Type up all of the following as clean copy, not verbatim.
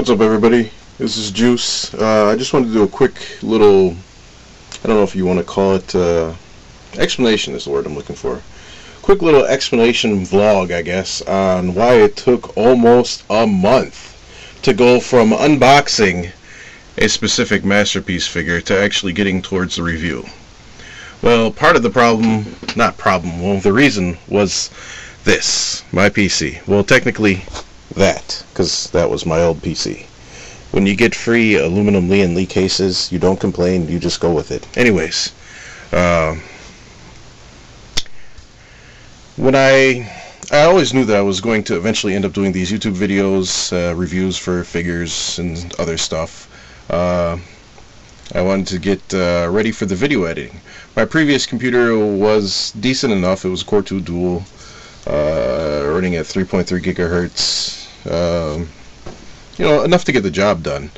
What's up, everybody? This is Juice. I just wanted to do a quick little, I don't know if you want to call it, explanation is the word I'm looking for. Quick little explanation vlog, I guess, on why it took almost a month to go from unboxing a specific masterpiece figure to actually getting towards the review. Well, part of the the reason was this, my PC. Well, technically that, because that was my old PC. When you get free aluminum Lee and Lee cases, you don't complain, you just go with it. Anyways, when I always knew that I was going to eventually end up doing these YouTube videos, reviews for figures and other stuff. I wanted to get ready for the video editing. My previous computer was decent enough. It was a Core 2 Dual, running at 3.3 gigahertz. Enough to get the job done.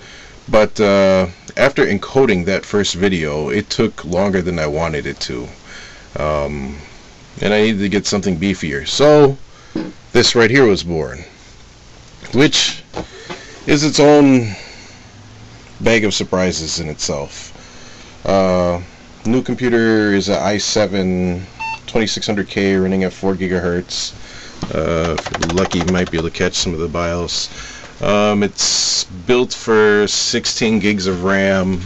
But after encoding that first video, it took longer than I wanted it to. And I needed to get something beefier. So this right here was born, which is its own bag of surprises in itself. New computer is an i7 2600K running at 4 gigahertz. If you're lucky, you might be able to catch some of the BIOS. It's built for 16 gigs of RAM.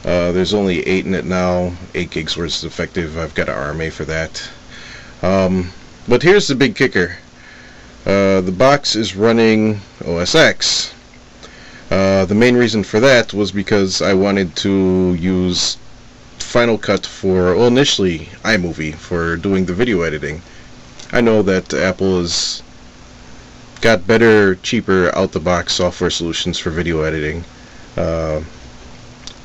There's only 8 in it now. 8 gigs worth effective. I've got an RMA for that. But here's the big kicker. The box is running OS X. The main reason for that was because I wanted to use Final Cut initially iMovie for doing the video editing. I know that Apple has got better, cheaper, out-the-box software solutions for video editing. I'm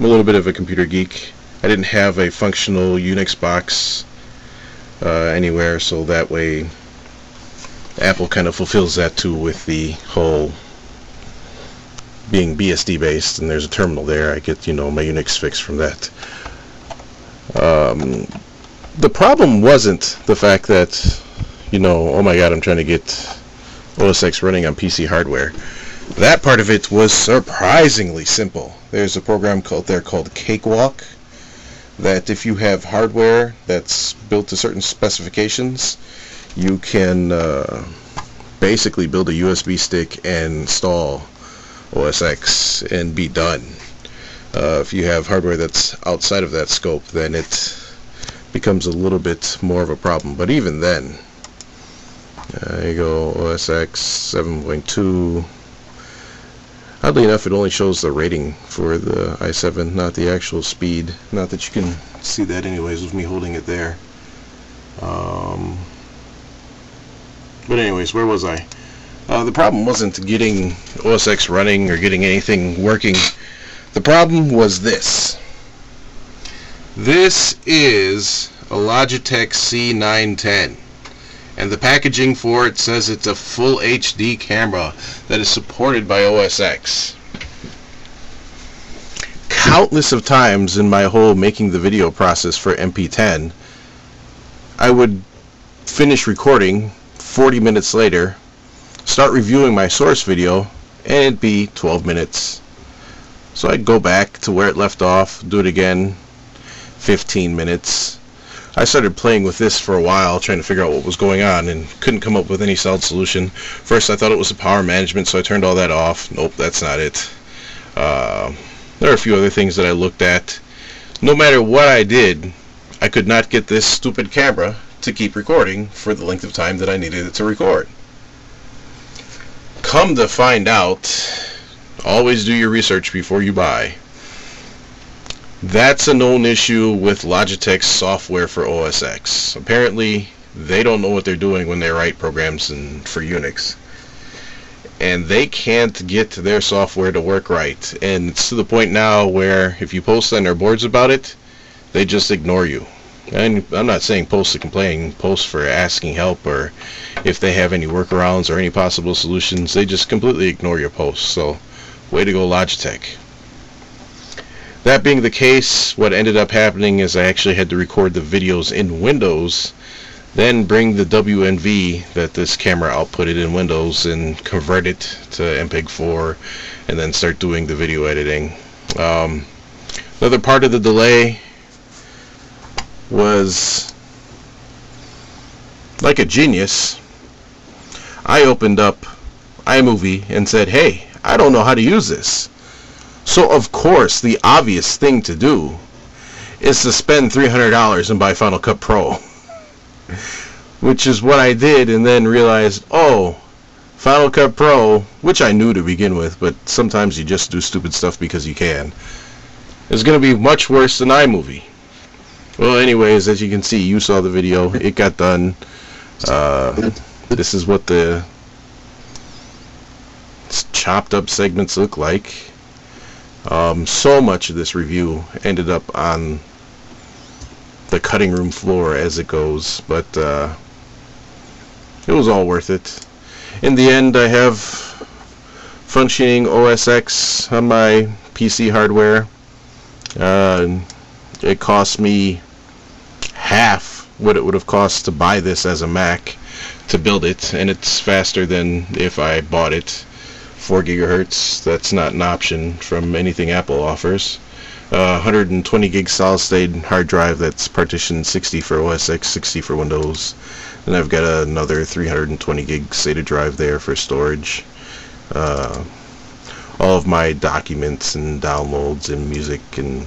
a little bit of a computer geek. I didn't have a functional Unix box anywhere, so that way Apple kind of fulfills that too with the whole being BSD based, and there's a terminal there. I get my Unix fix from that. The problem wasn't the fact that oh my god, I'm trying to get OS X running on PC hardware. That part of it was surprisingly simple. There's a program called Cakewalk that if you have hardware that's built to certain specifications, you can basically build a USB stick and install OS X and be done. If you have hardware that's outside of that scope, then it becomes a little bit more of a problem. But even then, there you go, OS X 7.2. Oddly enough, it only shows the rating for the i7, not the actual speed. Not that you can see that anyways with me holding it there. But anyways, where was I? The problem wasn't getting OS X running or getting anything working. The problem was this. This is a Logitech C910. And the packaging for it says it's a full HD camera that is supported by OS X. Countless of times in my whole making the video process for MP10, I would finish recording 40 minutes later, start reviewing my source video, and it'd be 12 minutes. So I'd go back to where it left off, do it again, 15 minutes. I started playing with this for a while, trying to figure out what was going on, and couldn't come up with any solid solution. First I thought it was the power management, so I turned all that off. Nope, that's not it. There are a few other things that I looked at. No matter what I did, I could not get this stupid camera to keep recording for the length of time that I needed it to record. Come to find out, always do your research before you buy. That's a known issue with Logitech's software for OS X. Apparently, they don't know what they're doing when they write programs for Unix. And they can't get their software to work right. And it's to the point now where if you post on their boards about it, they just ignore you. And I'm not saying post to complain, post for asking help, or if they have any workarounds or any possible solutions. They just completely ignore your posts. So, way to go, Logitech. That being the case, what ended up happening is I actually had to record the videos in Windows then bring the WNV that this camera outputted in Windows and convert it to MPEG-4, and then start doing the video editing. Another part of the delay was, like a genius, I opened up iMovie and said, hey, I don't know how to use this. So of course the obvious thing to do is to spend $300 and buy Final Cut Pro. Which is what I did, and then realized, oh, Final Cut Pro, which I knew to begin with, but sometimes you just do stupid stuff because you can, is going to be much worse than iMovie. Well, anyways, as you can see, you saw the video, it got done. This is what the chopped up segments look like. So much of this review ended up on the cutting room floor as it goes, but it was all worth it. In the end, I have functioning OS X on my PC hardware. It cost me half what it would have cost to buy this as a Mac to build it, and it's faster than if I bought it. 4 gigahertz, that's not an option from anything Apple offers. 120 gig solid state hard drive that's partitioned 60 for OS X, 60 for Windows. And I've got another 320 gig SATA drive there for storage. All of my documents and downloads and music and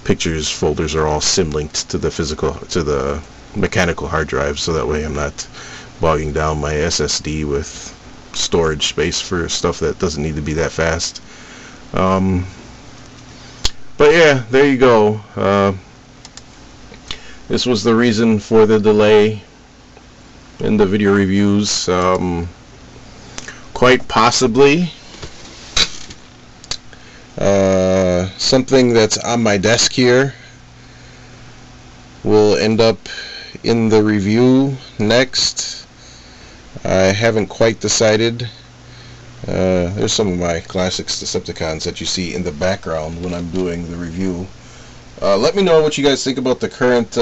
pictures folders are all symlinked to the mechanical hard drive, so that way I'm not bogging down my SSD with storage space for stuff that doesn't need to be that fast. But yeah, there you go. This was the reason for the delay in the video reviews. Quite possibly something that's on my desk here will end up in the review next. I haven't quite decided. There's some of my classics Decepticons that you see in the background when I'm doing the review. Let me know what you guys think about the current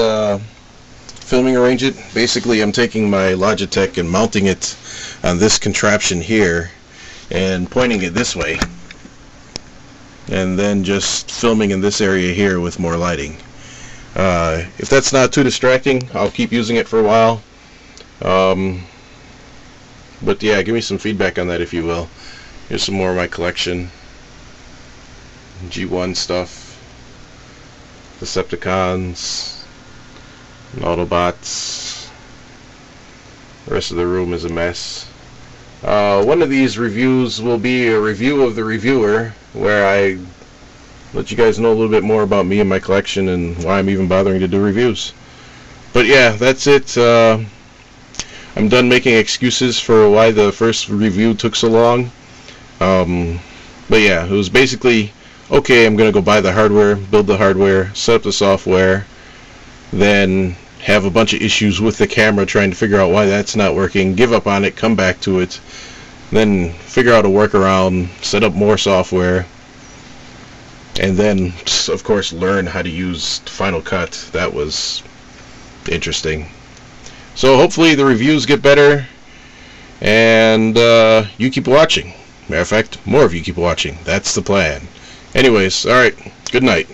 filming arrangement. Basically, I'm taking my Logitech and mounting it on this contraption here and pointing it this way, and then just filming in this area here with more lighting. If that's not too distracting, I'll keep using it for a while. But yeah, give me some feedback on that if you will. Here's some more of my collection. G1 stuff. Decepticons. Autobots. The rest of the room is a mess. One of these reviews will be a review of the reviewer, where I let you guys know a little bit more about me and my collection and why I'm even bothering to do reviews. But yeah, that's it. I'm done making excuses for why the first review took so long. But yeah, it was basically, okay, I'm going to go buy the hardware, build the hardware, set up the software, then have a bunch of issues with the camera trying to figure out why that's not working, give up on it, come back to it, then figure out a workaround, set up more software, and then, of course, learn how to use Final Cut. That was interesting. So hopefully the reviews get better, and you keep watching. Matter of fact, more of you keep watching. That's the plan. Anyways, alright, good night.